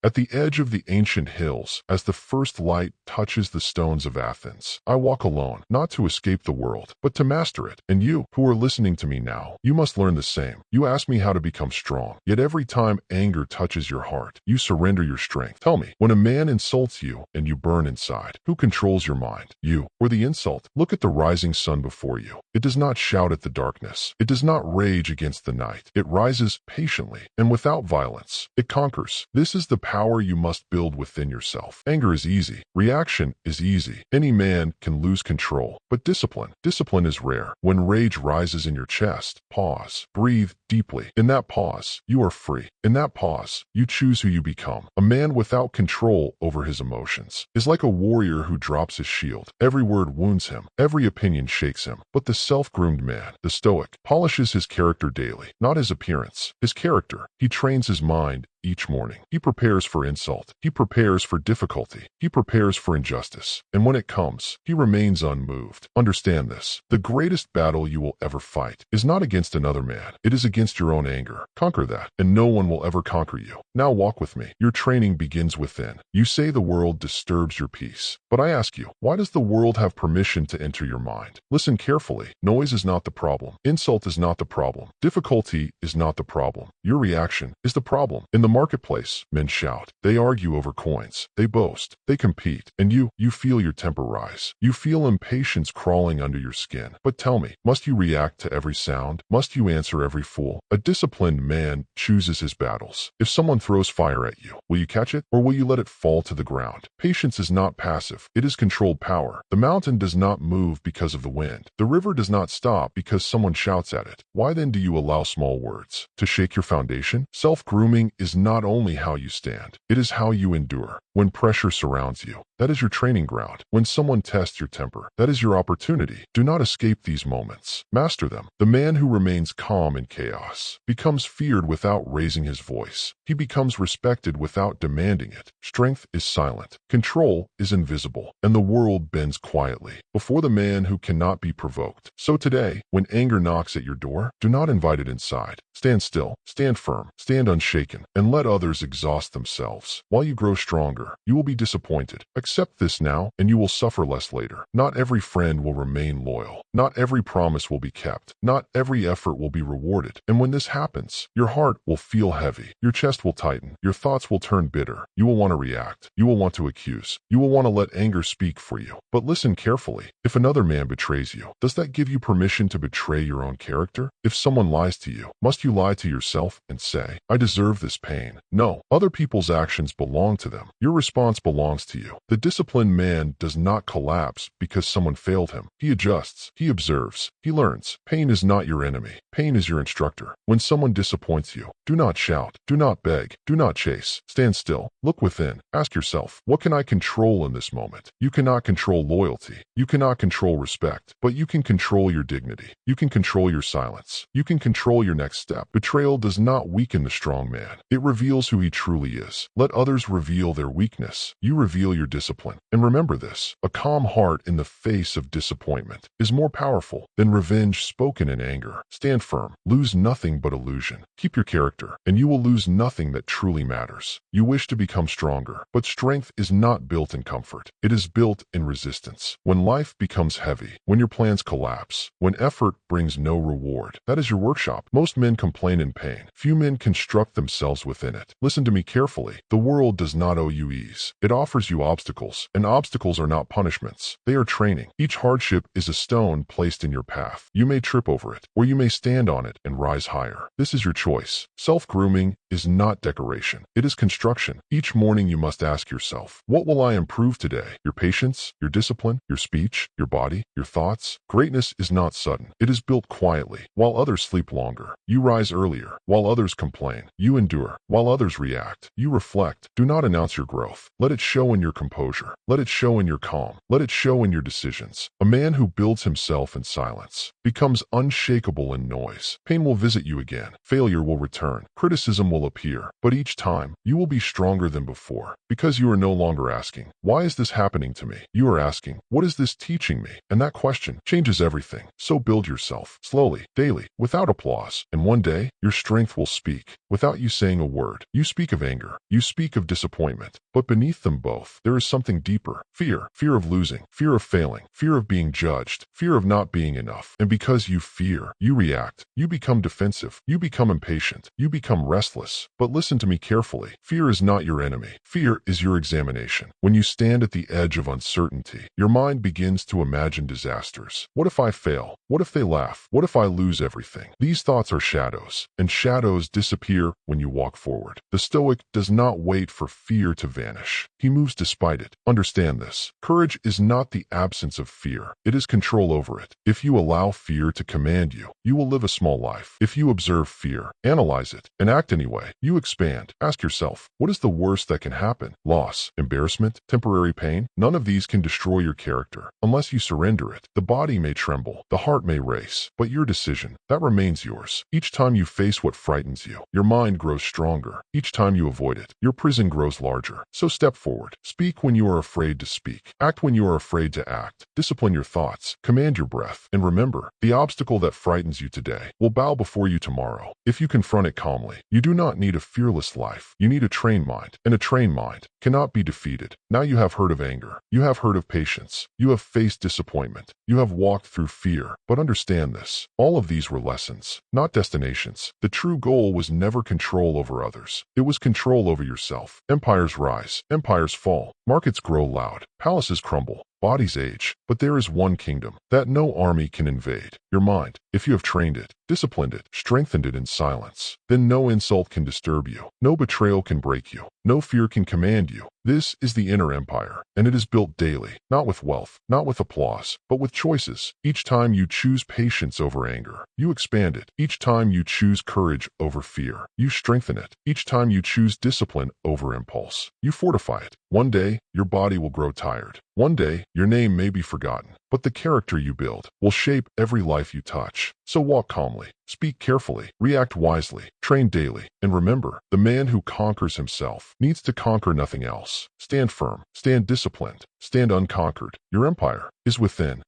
At the edge of the ancient hills, as the first light touches the stones of Athens, I walk alone, not to escape the world, but to master it. And you, who are listening to me now, you must learn the same. You ask me how to become strong, yet every time anger touches your heart, you surrender your strength. Tell me, when a man insults you and you burn inside, who controls your mind? You or the insult? Look at the rising sun before you. It does not shout at the darkness. It does not rage against the night. It rises patiently and without violence. It conquers. This is the power you must build within yourself. Anger is easy. Reaction is easy. Any man can lose control, but discipline is rare. When rage rises in your chest, pause. Breathe deeply. In that pause, you are free. In that pause, you choose who you become. A man without control over his emotions is like a warrior who drops his shield. Every word wounds him. Every opinion shakes him. But the self-groomed man, the Stoic, polishes his character daily, not his appearance. His character. He trains his mind each morning. He prepares for insult. He prepares for difficulty. He prepares for injustice. And when it comes, he remains unmoved. Understand this. The greatest battle you will ever fight is not against another man. It is against your own anger. Conquer that, and no one will ever conquer you. Now walk with me. Your training begins within. You say the world disturbs your peace. But I ask you, why does the world have permission to enter your mind? Listen carefully. Noise is not the problem. Insult is not the problem. Difficulty is not the problem. Your reaction is the problem. In the marketplace, men shout. They argue over coins. They boast. They compete. And you feel your temper rise. You feel impatience crawling under your skin. But tell me, must you react to every sound? Must you answer every fool? A disciplined man chooses his battles. If someone throws fire at you, will you catch it, or will you let it fall to the ground? Patience is not passive. It is controlled power. The mountain does not move because of the wind. The river does not stop because someone shouts at it. Why then do you allow small words to shake your foundation? Self-grooming is not only how you stand, it is how you endure. When pressure surrounds you, that is your training ground. When someone tests your temper, that is your opportunity. Do not escape these moments. Master them. The man who remains calm in chaos becomes feared without raising his voice. He becomes respected without demanding it. Strength is silent. Control is invisible. And the world bends quietly before the man who cannot be provoked. So today, when anger knocks at your door, do not invite it inside. Stand still. Stand firm. Stand unshaken. And let others exhaust themselves. While you grow stronger, you will be disappointed. Accept this now, and you will suffer less later. Not every friend will remain loyal. Not every promise will be kept. Not every effort will be rewarded. And when this happens, your heart will feel heavy. Your chest will tighten. Your thoughts will turn bitter. You will want to react. You will want to accuse. You will want to let anger speak for you. But listen carefully. If another man betrays you, does that give you permission to betray your own character? If someone lies to you, must you lie to yourself and say, I deserve this pain? No. Other people's actions belong to them. Your response belongs to you. The disciplined man does not collapse because someone failed him. He adjusts. He observes. He learns. Pain is not your enemy. Pain is your instructor. When someone disappoints you, do not shout. Do not beg. Do not chase. Stand still. Look within. Ask yourself, what can I control in this moment? You cannot control loyalty. You cannot control respect, but you can control your dignity. You can control your silence. You can control your next step. Betrayal does not weaken the strong man. It reveals who he truly is. Let others reveal their weakness. You reveal your discipline. And remember this, a calm heart in the face of disappointment is more powerful than revenge spoken in anger. Stand firm. Lose nothing but illusion. Keep your character, and you will lose nothing that truly matters. You wish to become stronger, but strength is not built in comfort. It is built in resistance. When life becomes heavy, when your plans collapse, when effort brings no reward, that is your workshop. Most men complain in pain. Few men construct themselves within it. Listen to me carefully. The world does not owe you ease. It offers you obstacles, and obstacles are not punishments. They are training. Each hardship is a stone placed in your path. You may trip over it, or you may stand on it and rise higher. This is your choice. Self-grooming is not decoration. It is construction. Each morning you must ask yourself, what will I improve today? Your patience, your discipline, your speech, your body, your thoughts. Greatness is not sudden. It is built quietly. While others sleep longer, you rise earlier. While others complain, you endure. While others react, you reflect. Do not announce your growth. Let it show in your composure. Let it show in your calm. Let it show in your decisions. A man who builds himself in silence becomes unshakable in noise. Pain will visit you again. Failure will return. Criticism will appear. But each time, you will be stronger than before, because you are no longer asking, why is this happening to me? You are asking, what is this teaching me? And that question changes everything. So build yourself, slowly, daily, without applause. And one day, your strength will speak, without you saying a word. You speak of anger. You speak of disappointment. But beneath them both, there is something deeper. Fear. Fear of losing. Fear of failing. Fear of being judged. Fear of not being enough. And because you fear, you react. You become defensive. You become impatient. You become restless. But listen to me carefully. Fear is not your enemy. Fear is your examination. When you stand at the edge of uncertainty, your mind begins to imagine disasters. What if I fail? What if they laugh? What if I lose everything? These thoughts are shadows, and shadows disappear when you walk forward. The Stoic does not wait for fear to vanish. He moves despite it. Understand this. Courage is not the absence of fear. It is control over it. If you allow fear to command you, you will live a small life. If you observe fear, analyze it, and act anyway, you expand. Ask yourself, what is the worst that can happen? Loss, embarrassment, temporary pain? None of these can destroy your character unless you surrender it. The body may tremble, the heart may race, but your decision, that remains yours. Each time you face what frightens you, your mind grows stronger. Each time you avoid it, your prison grows larger. So step forward. Speak when you are afraid to speak. Act when you are afraid to act. Discipline your thoughts. Command your breath. And remember, the obstacle that frightens you today will bow before you tomorrow. If you confront it calmly, you do not need a fearless life. You need a trained mind, and a trained mind cannot be defeated. Now you have heard of anger. You have heard of patience. You have faced disappointment. You have walked through fear. But understand this. All of these were lessons, not destinations. The true goal was never control over others. It was control over yourself. Empires rise. Empires fall. Markets grow loud. Palaces crumble. Bodies age. But there is one kingdom that no army can invade. Your mind. If you have trained it, disciplined it, strengthened it in silence, then no insult can disturb you. No betrayal can break you. No fear can command you. This is the inner empire, and it is built daily, not with wealth, not with applause, but with choices. Each time you choose patience over anger, you expand it. Each time you choose courage over fear, you strengthen it. Each time you choose discipline over impulse, you fortify it. One day, your body will grow tired. One day, your name may be forgotten, but the character you build will shape every life you touch. So walk calmly, speak carefully, react wisely, train daily, and remember, the man who conquers himself needs to conquer nothing else. Stand firm, stand disciplined, stand unconquered. Your empire is within.